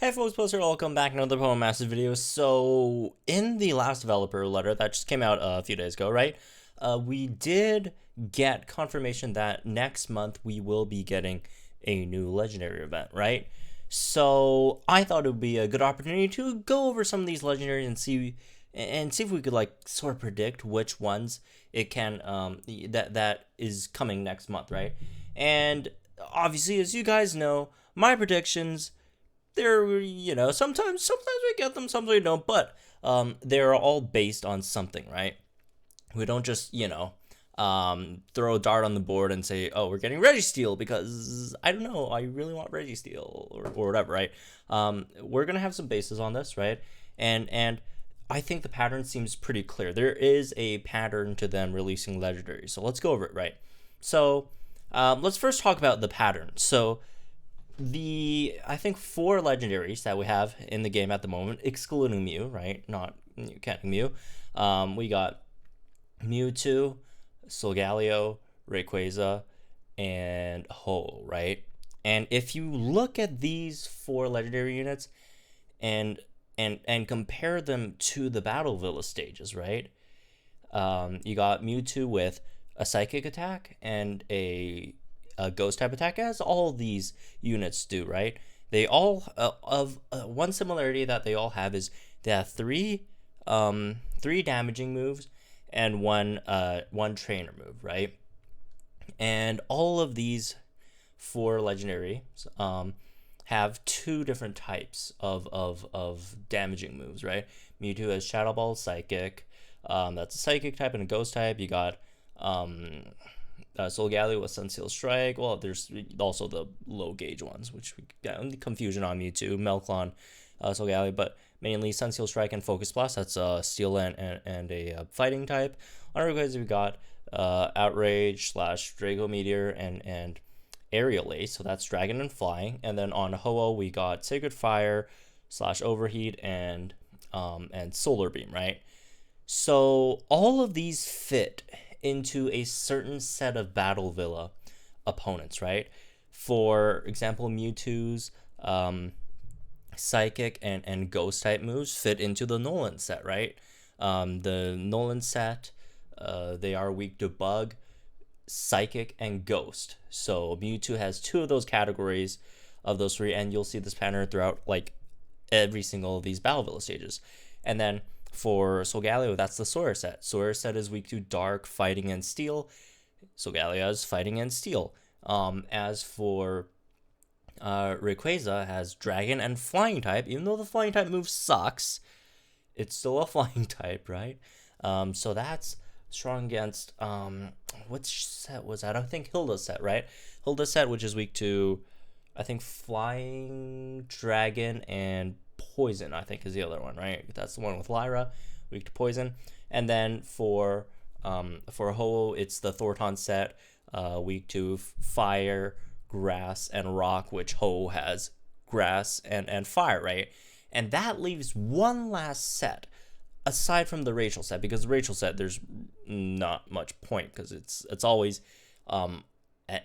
Hey folks, Poster, welcome back to another Poem Massive video. So, in the last developer letter that just came out a few days ago, right? We did get confirmation that next month we will be getting a new legendary event, right? So, I thought it would be a good opportunity to go over some of these legendaries and see if we could like sort of predict which ones it can that is coming next month, right? And obviously, as you guys know, my predictions, they're, sometimes we get them, sometimes we don't, but they're all based on something, right? We don't just, throw a dart on the board and say, oh, we're getting Registeel because, I don't know, I really want Registeel or whatever, right? We're going to have some bases on this, right? And I think the pattern seems pretty clear. There is a pattern to them releasing legendaries, so let's go over it, right? So let's first talk about the pattern. So I think 4 legendaries that we have in the game at the moment, excluding Mew, right? Not counting Mew. We got Mewtwo, Solgaleo, Rayquaza, and Ho, right? And if you look at these 4 legendary units and compare them to the Battle Villa stages, right? You got Mewtwo with a psychic attack and a ghost type attack, as all these units do, right? They all one similarity that they all have is they have three damaging moves and one trainer move, right? And all of these 4 legendaries have 2 different types of damaging moves, right? Mewtwo has Shadow Ball, Psychic. That's a Psychic type and a Ghost type. You got Solgaleo with Sunseal Strike. Well, there's also the low gauge ones, which we got confusion on Mewtwo, Melklon, Solgaleo, but mainly Sunseal Strike and Focus Blast. That's Steel and a fighting type. On Rayquaza, we got Outrage / Draco Meteor and Aerial Ace, so that's Dragon and Flying. And then on Ho-Oh, we got Sacred Fire / Overheat and Solar Beam, right? So all of these fit into a certain set of Battle Villa opponents, right? For example, Mewtwo's Psychic and Ghost type moves fit into the Nolan set, right? The Nolan set, they are weak to Bug, Psychic, and Ghost. So Mewtwo has 2 of those categories of those 3, and you'll see this pattern throughout like every single of these Battle Villa stages. And then for Solgaleo, that's the Sawyer set. Sawyer set is weak to Dark, Fighting, and Steel. Solgaleo is Fighting and Steel. As for Rayquaza, has Dragon and Flying type. Even though the Flying type move sucks, it's still a Flying type, right? So that's strong against, which set was that? I think Hilda's set, right? Hilda's set, which is weak to, I think, Flying, Dragon, and Poison, I think, is the other one, right? That's the one with Lyra, weak to Poison. And then for Ho-Oh, it's the Thornton set, weak to Fire, Grass, and Rock, which Ho has Grass and Fire, right? And that leaves one last set, aside from the Rachel set, because the Rachel set, there's not much point, because it's always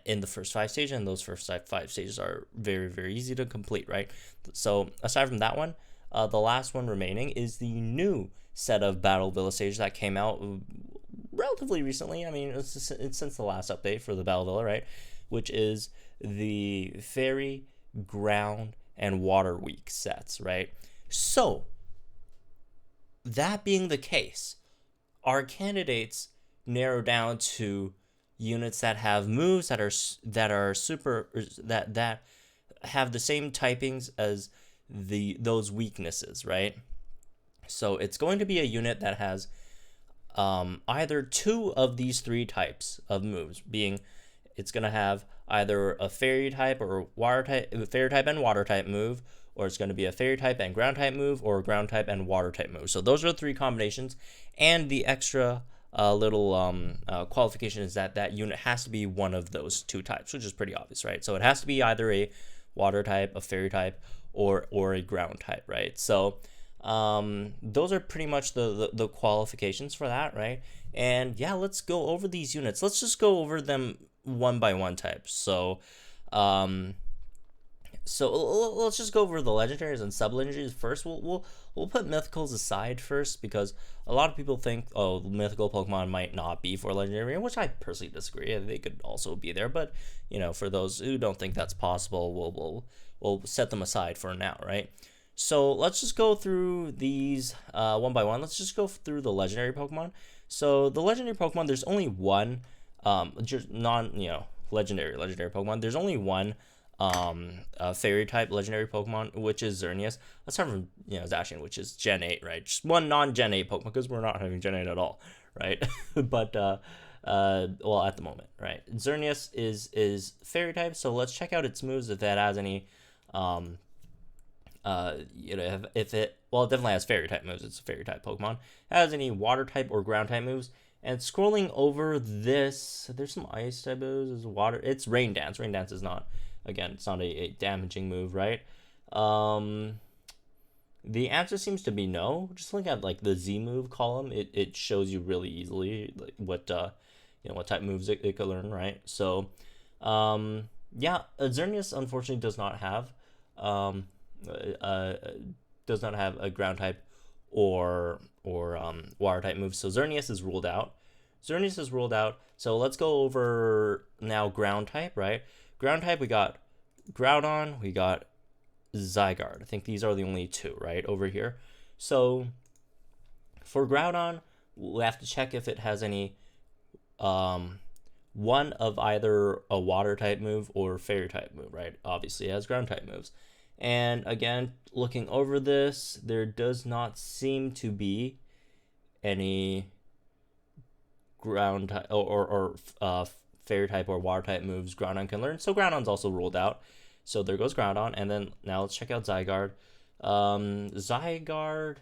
in the first 5 stages, and those first 5 stages are very, very easy to complete, right? So aside from that one, the last one remaining is the new set of Battle Villa stages that came out relatively recently. I mean, it's since the last update for the Battle Villa, right? Which is the Fairy, Ground, and Water Weak sets, right? So that being the case, our candidates narrow down to units that have moves that are super, that have the same typings as those weaknesses, right? So it's going to be a unit that has either 2 of these 3 types of moves, being it's going to have either a fairy type or water type, fairy type and water type move, or it's going to be a fairy type and ground type move, or a ground type and water type move. So those are the 3 combinations, and the extra little qualification is that unit has to be one of those 2 types, which is pretty obvious, right? So it has to be either a water type, a fairy type, or a ground type, right? So those are pretty much the qualifications for that, right? And yeah, let's go over these units. Let's just go over them one by one type. So So let's just go over the legendaries and sub-legendaries first. We'll put mythicals aside first because a lot of people think, oh, mythical Pokemon might not be for legendary, which I personally disagree. They could also be there, but for those who don't think that's possible, we'll set them aside for now, right? So let's just go through these one by one. Let's just go through the legendary Pokemon. So the legendary Pokemon, there's only one, just legendary Pokemon. There's only one fairy type legendary Pokemon, which is XERNEAS. Let's start from Zacian, which is Gen 8, right? Just one non-Gen 8 Pokemon because we're not having Gen 8 at all, right? But well, at the moment, right? XERNEAS is fairy type, so let's check out its moves if it has any. If it definitely has fairy type moves. It's a fairy type Pokemon. It has any water type or ground type moves. And scrolling over this, there's some ice type moves. There's water. It's Rain Dance. Rain Dance is not. Again, it's not a damaging move, right? The answer seems to be no. Just look at like the Z move column. It shows you really easily like what type moves it could learn, right? So, XERNEAS unfortunately does not have a ground type or water type moves. So XERNEAS is ruled out. So let's go over now ground type, right? Ground type, we got Groudon, we got Zygarde. I think these are the only two, right, over here. So for Groudon, we'll have to check if it has any one of either a water type move or fairy type move, right? Obviously it has ground type moves. And again, looking over this, there does not seem to be any ground type or fairy type or water type moves Groudon can learn. So Groudon's also ruled out. So there goes Groudon. And then now let's check out Zygarde. Zygarde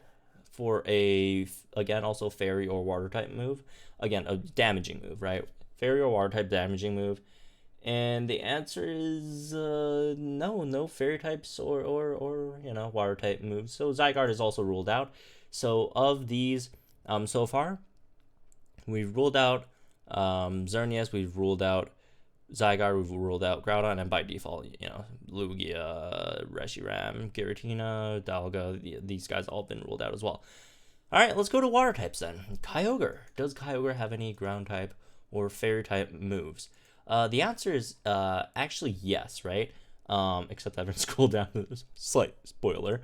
for again, also fairy or water type move. Again, a damaging move, right? Fairy or water type damaging move. And the answer is no fairy types or water type moves. So Zygarde is also ruled out. So of these so far, we've ruled out XERNEAS, we've ruled out Zygarde, we've ruled out Groudon, and by default, Lugia, Reshiram, Giratina, Dalga, these guys all been ruled out as well. All right, let's go to water types then. Kyogre. Does Kyogre have any ground type or fairy type moves? The answer is actually yes, right? Except I haven't scrolled down to this slight spoiler.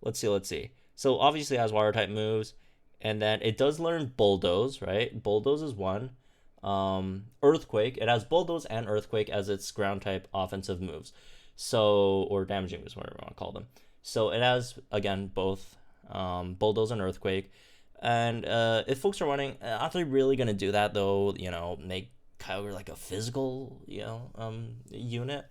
Let's see. So obviously it has water type moves, and then it does learn Bulldoze, right? Bulldoze is one. Earthquake. It has Bulldoze and Earthquake as its ground type offensive moves. So, or damaging moves, whatever you want to call them. So it has, again, both Bulldoze and Earthquake. And if folks are wondering, are they really going to do that, though? Make Kyogre like a physical, unit,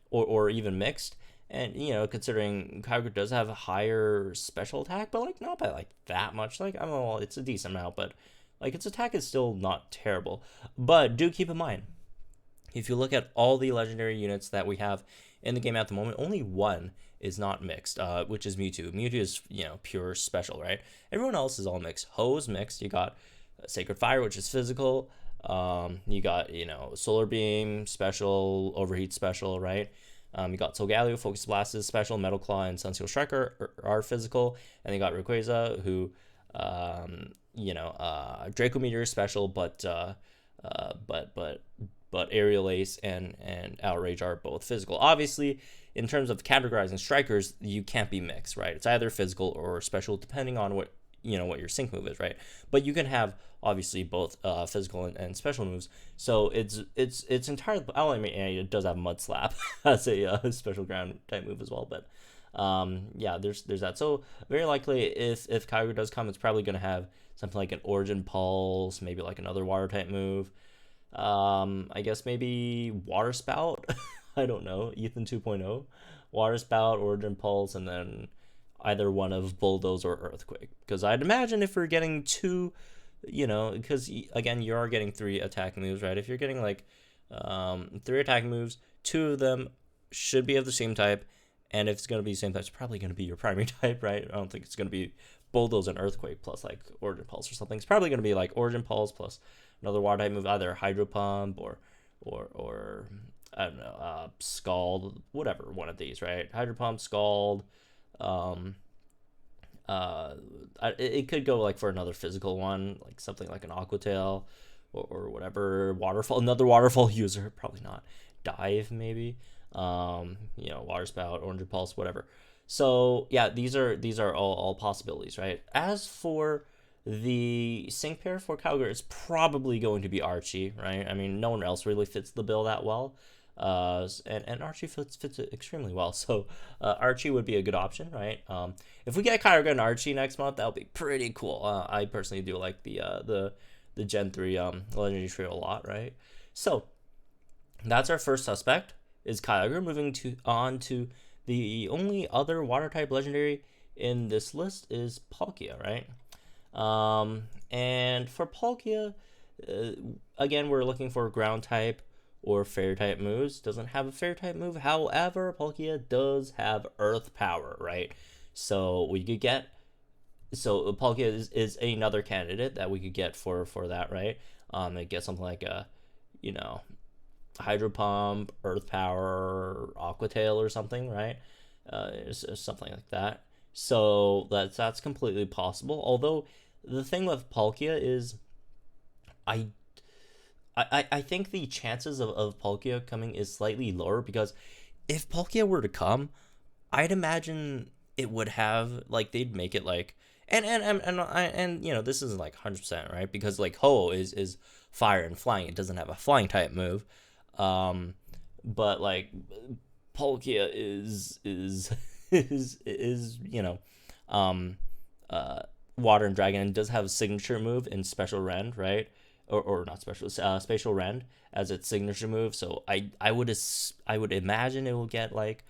or even mixed. And, considering Kyogre does have a higher special attack, but, like, not by, like, that much. Like, I don't know, it's a decent amount, but, like, its attack is still not terrible. But do keep in mind, if you look at all the legendary units that we have in the game at the moment, only one is not mixed, which is Mewtwo. Mewtwo is, pure special, right? Everyone else is all mixed. Ho-is mixed. You got Sacred Fire, which is physical. You got, Solar Beam, special, Overheat, special, right? You got Solgaleo, Focus Blast is special, Metal Claw, and Sunsteel Strike are physical. And you got Rayquaza, who, Draco Meteor is special, but Aerial Ace and Outrage are both physical. Obviously, in terms of categorizing strikers, you can't be mixed, right? It's either physical or special, depending on what your sync move is, right? But you can have obviously both physical and special moves. So it's entirely. It does have Mud Slap as a special ground type move as well, but there's that. So very likely, if Kyogre does come, it's probably going to have something like an Origin Pulse, maybe like another water type move. I guess maybe Water Spout. I don't know. Ethan 2.0, Water Spout, Origin Pulse, and then either one of Bulldoze or Earthquake. Because I'd imagine if we're getting two, because again, you are getting 3 attack moves, right? If you're getting like 3 attack moves, 2 of them should be of the same type. And if it's going to be the same type, it's probably going to be your primary type, right? I don't think it's going to be Bulldoze and Earthquake plus like Origin Pulse or something. It's probably going to be like Origin Pulse plus another water type move, either Hydro Pump or I don't know, Scald, whatever, one of these, right? Hydro Pump, Scald. Um, it could go like for another physical one, like something like an Aqua Tail, or whatever. Waterfall, another waterfall user, probably not. Dive, maybe. Water Spout, Orange Pulse, whatever. So yeah, these are all possibilities, right? As for the sync pair for KYOGRE, it's probably going to be Archie, right? I mean, no one else really fits the bill that well. And Archie fits it extremely well. So Archie would be a good option, right? If we get KYOGRE and Archie next month, that would be pretty cool. I personally do like the Gen 3 Legendary Trio a lot, right? So that's our first suspect is KYOGRE. Moving on to the only other water type legendary in this list is Palkia, right? And for Palkia, again, we're looking for ground type or fairy type moves. Doesn't have a fairy type move. However, Palkia does have earth power, right? So we could get, so Palkia is another candidate that we could get for that, right? And get something like a, Hydro Pump, Earth Power, Aqua Tail or something, right? Something like that. So that's completely possible. Although the thing with Palkia is, I think the chances of Palkia coming is slightly lower, because if Palkia were to come, I'd imagine it would have, like, they'd make it like, and this isn't like 100%, right? Because like Ho is fire and flying. It doesn't have a flying type move. But like Palkia is water and dragon, and does have a signature move in Special Rend, right? Or not special, Spatial Rend as its signature move. So I would imagine it will get like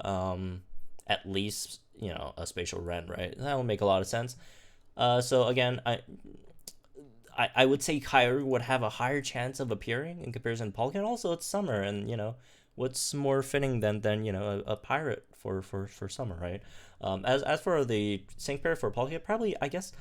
at least a Spatial Rend, right? That would make a lot of sense. So again, I would say KYOGRE would have a higher chance of appearing in comparison to Palkia. And also it's summer, and what's more fitting than a pirate for summer, right? As for the sync pair for Palkia, probably I guess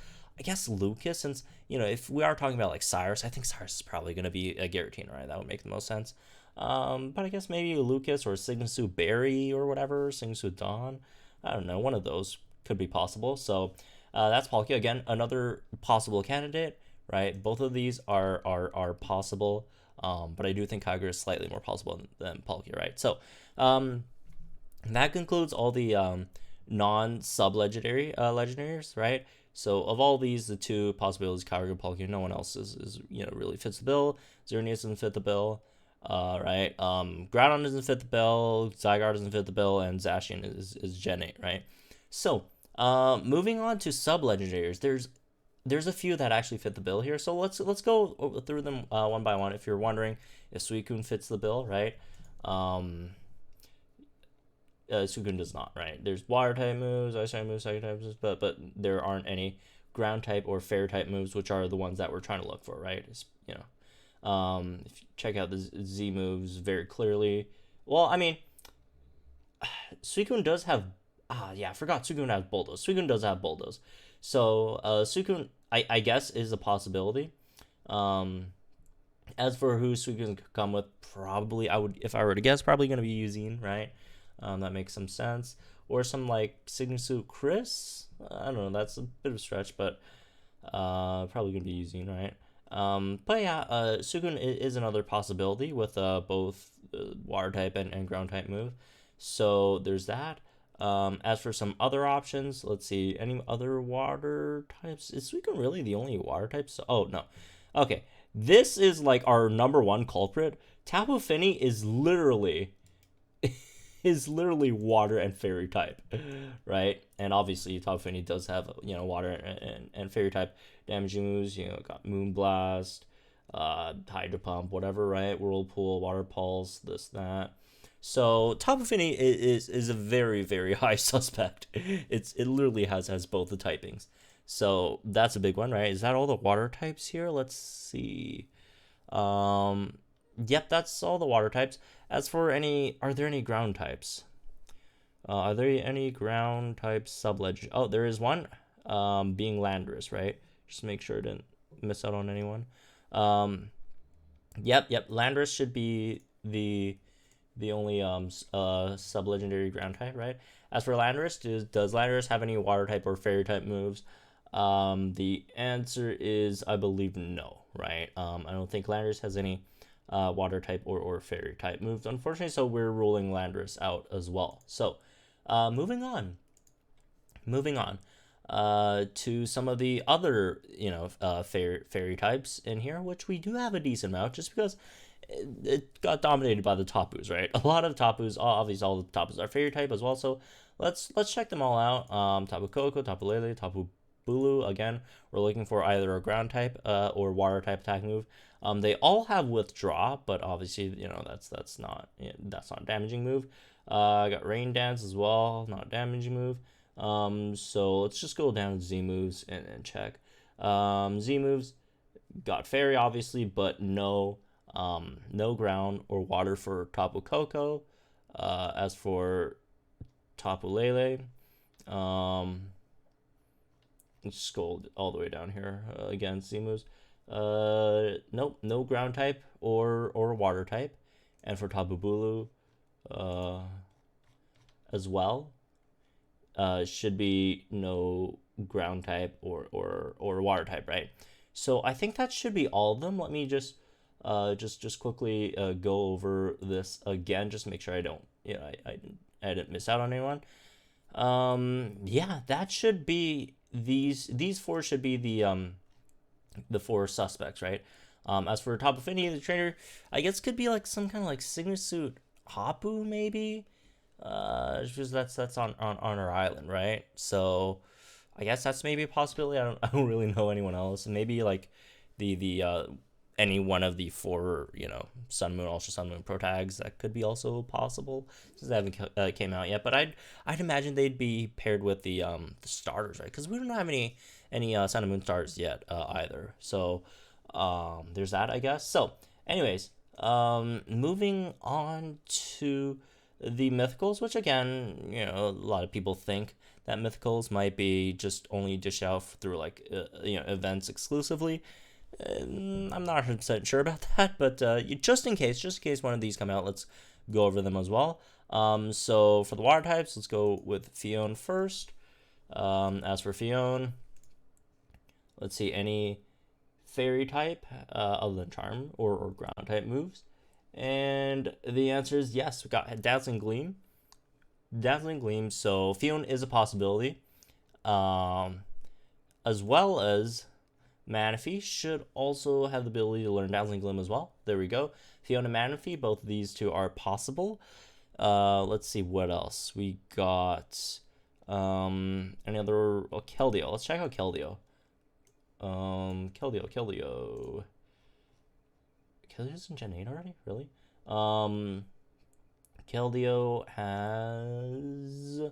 Lucas, since if we are talking about like Cyrus, I think Cyrus is probably going to be a Giratina, right? That would make the most sense. But I guess maybe Lucas or Signasu Berry or whatever, Signasu Dawn. I don't know, one of those could be possible. So that's Palkia. Again, another possible candidate, right? Both of these are possible, but I do think KYOGRE is slightly more possible than Palkia, right? So that concludes all the non-sub legendary legendaries, right? So of all these, the two possibilities, KYOGRE and Palkia, no one else is really fits the bill. XERNEAS doesn't fit the bill, right? Groudon doesn't fit the bill, Zygarde doesn't fit the bill, and Zacian is Gen 8, right? So moving on to sub legendaries, there's a few that actually fit the bill here. So let's go through them one by one. If you're wondering if Suicune fits the bill, right? Suicune does not, right? There's water type moves, ice type moves, psychic type moves, but there aren't any ground type or fairy type moves, which are the ones that we're trying to look for, right? If you check out the Z moves very clearly. Well, I mean, Suicune does have, I forgot Suicune has Bulldoze. Suicune does have Bulldoze. So Suicune, I guess, is a possibility. As for who Suicune could come with, probably if I were to guess, probably going to be Eugene, right? That makes some sense. Or some like Signasu Chris. I don't know. That's a bit of a stretch, but probably gonna be Eugene, right? But yeah, Suicune is another possibility with both water type and ground type move. So there's that. As for some other options, let's see. Any other water types? Is Suicune really the only water type? Oh no. Okay, this is like our number one culprit. Tapu Fini is literally water and fairy type, right? And obviously Tapu Fini does have water and fairy type damaging moves. Got Moonblast, Hydro Pump, whatever, right? Whirlpool, Water Pulse, this, that. So Tapu Fini is a very, very high suspect. It literally has both the typings. So that's a big one, right? Is that all the water types here? Let's see. Yep, that's all the water types. As for are there any ground types? Are there any ground types sub-legend? Oh, there is one. Being Landorus, right? Just make sure I didn't miss out on anyone. Yep. Landorus should be the the only sub-legendary ground type, right? As for Landorus, does Landorus have any water type or fairy type moves? The answer is, I believe, no, right? I don't think Landorus has any water type or fairy type moves, unfortunately, so we're ruling Landorus out as well. So, moving on. To some of the other, fairy types in here, which we do have a decent amount, just because it got dominated by the Tapus, right? A lot of Tapus, obviously all the Tapus are fairy type as well, so let's check them all out. Tapu Koko, Tapu Lele, Tapu Bulu. Again, we're looking for either a ground type or water type attack move. They all have withdraw, but obviously, that's not a damaging move. I got Rain Dance as well, not a damaging move. So let's just go down to Z moves and check. Z moves got fairy obviously, but no ground or water for Tapu Koko. As for Tapu Lele, let's scroll all the way down here. Again, Z moves. Nope, no ground type or water type. And for Tapu Bulu, as well, should be no ground type or water type, right? So I think that should be all of them. Let me just quickly go over this again, just to make sure I don't, I didn't miss out on anyone. Yeah, that should be these four should be the four suspects, right? As for Tapu Fini, the trainer, I guess could be like some kind of like Sigma Suit Hapu, maybe. Because that's on our island, right? So I guess that's maybe a possibility. I don't really know anyone else. And maybe like the any one of the four, Sun Moon, Ultra Sun Moon Pro tags, that could be also possible, since they haven't came out yet. But I'd imagine they'd be paired with the starters, right? Because we don't have any Sun and Moon starters yet either. So there's that, I guess. So anyways, moving on to the mythicals, which again, a lot of people think that mythicals might be just only dished out through like events exclusively. I'm not 100% sure about that, but just in case one of these come out, let's go over them as well. So for the water types, let's go with Fion first. As for Fion, let's see, any fairy type other than charm or ground type moves. And the answer is yes. We got Dazzling Gleam. So Fion is a possibility. As well as Manaphy should also have the ability to learn Dazzling Gleam as well. There we go. Fion and Manaphy, both of these two are possible. Let's see what else. We got any other Keldeo. Let's check out Keldeo. Keldeo. Keldeo's in Gen 8 already? Really? Keldeo has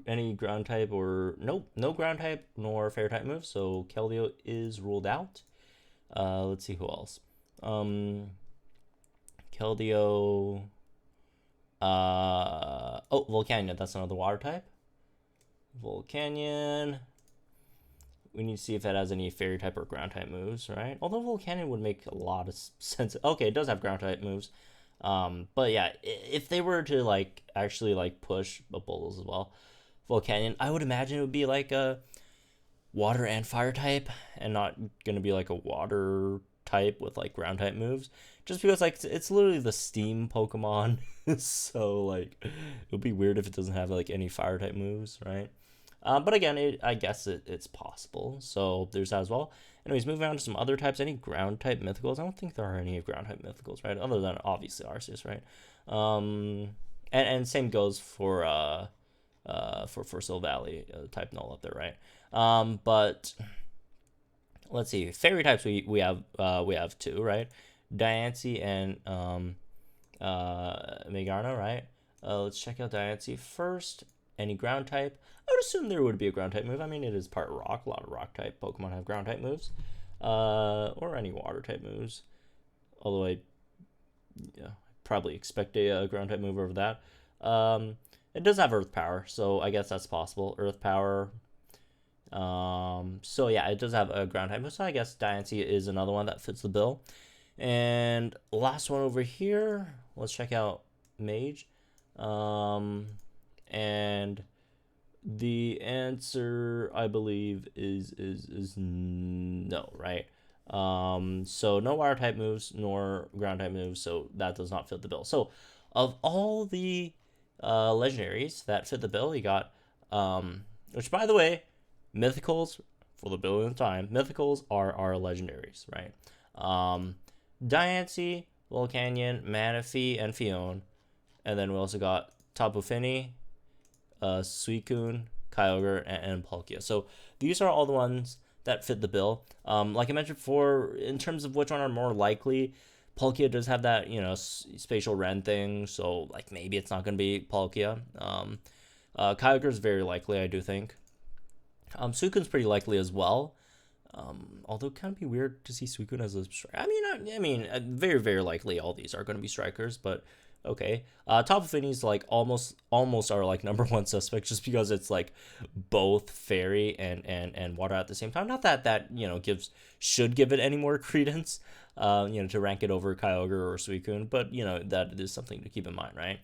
any ground type or nope, no ground type nor fairy type moves, so Keldeo is ruled out. Let's see who else. Keldeo. Volcanion, that's another water type. Volcanion. We need to see if it has any fairy type or ground type moves, right? Although Volcanion would make a lot of sense. Okay, it does have ground type moves. But yeah, if they were to like actually like push Bulldoze as well, Volcanion, I would imagine it would be like a water and fire type, and not gonna be like a water type with like ground type moves. Just because like it's literally the Steam Pokemon, so like it would be weird if it doesn't have like any fire type moves, right? But again, I guess it's possible. So there's that as well. Anyways, moving on to some other types. Any ground type mythicals? I don't think there are any ground type mythicals, right? Other than obviously Arceus, right? And same goes for Soul Valley type null up there, right? But let's see. Fairy types we have two, right? Diancie and Megarna, right? Let's check out Diancie first. Any ground type? I would assume there would be a ground type move. I mean, it is part rock. A lot of rock type Pokemon have ground type moves. Or any water type moves. Although I probably expect a ground type move over that. It does have Earth Power, so I guess that's possible. Earth Power. So yeah, it does have a ground type move. So I guess Diancie is another one that fits the bill. And last one over here, Let's check out Mage. And the answer, I believe, is no, right? So no water type moves nor ground type moves, so that does not fit the bill. So of all the legendaries that fit the bill, you got which, by the way, mythicals, for the billionth time, mythicals are our legendaries, right? Diancie, Volcanion, Manaphy, and Fion. And then we also got Tapu Fini, Suicune, Kyogre, and Palkia. So these are all the ones that fit the bill. Like I mentioned before, in terms of which one are more likely, Palkia does have that, you know, spatial rend thing, so like maybe it's not going to be Palkia. Kyogre is very likely, I do think. Suicune's pretty likely as well. Although it kind of be weird to see Suicune as a striker. I mean, very, very likely all these are going to be strikers, but okay. Tapu Fini's like almost are like number one suspect just because it's like both fairy and water at the same time. Not that you know should give it any more credence, you know, to rank it over Kyogre or Suicune, but you know that is something to keep in mind, right?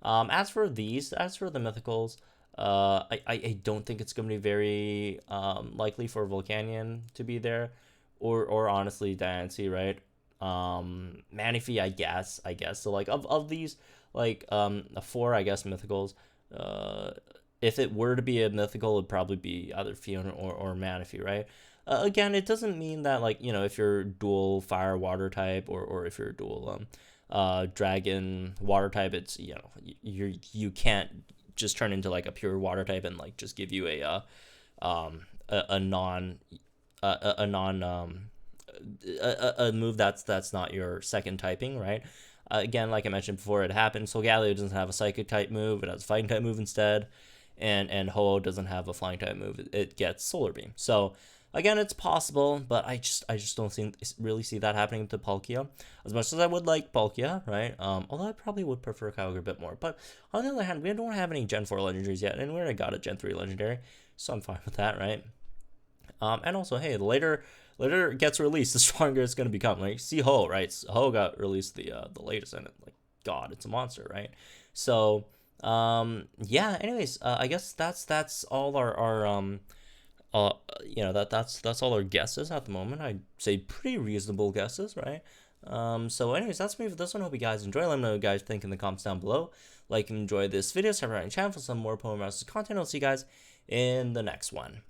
As for the mythicals, I don't think it's going to be very likely for Volcanion to be there, or honestly Diancie, right? Manaphy, I guess. So like of these, like 4, I guess, mythicals, if it were to be a mythical, it'd probably be either Fiona or Manaphy, right? Again, it doesn't mean that, like, you know, if you're dual fire water type, or if you're dual dragon water type, it's, you know, you can't just turn into like a pure water type and like just give you a move that's not your second typing, right? Again, like I mentioned before, it happened. Solgaleo doesn't have a psychic type move; it has a fighting type move instead, and Ho-Oh doesn't have a flying type move; it gets Solar Beam. So again, it's possible, but I just don't really see that happening to Palkia as much as I would like Palkia, right? Although I probably would prefer Kyogre a bit more. But on the other hand, we don't have any Gen 4 legendaries yet, and we already got a Gen 3 legendary, so I'm fine with that, right? And also, hey, the later it gets released, the stronger it's going to become. Like, see Ho, right? Ho got released the latest, and like, God, it's a monster, right? So yeah. Anyways, I guess that's all our you know, that's all our guesses at the moment. I'd say pretty reasonable guesses, right? So anyways, that's me for this one. Hope you guys enjoy. Let me know what you guys think in the comments down below. Like and enjoy this video. Subscribe to my channel for some more Pokemon Masters content. I'll see you guys in the next one.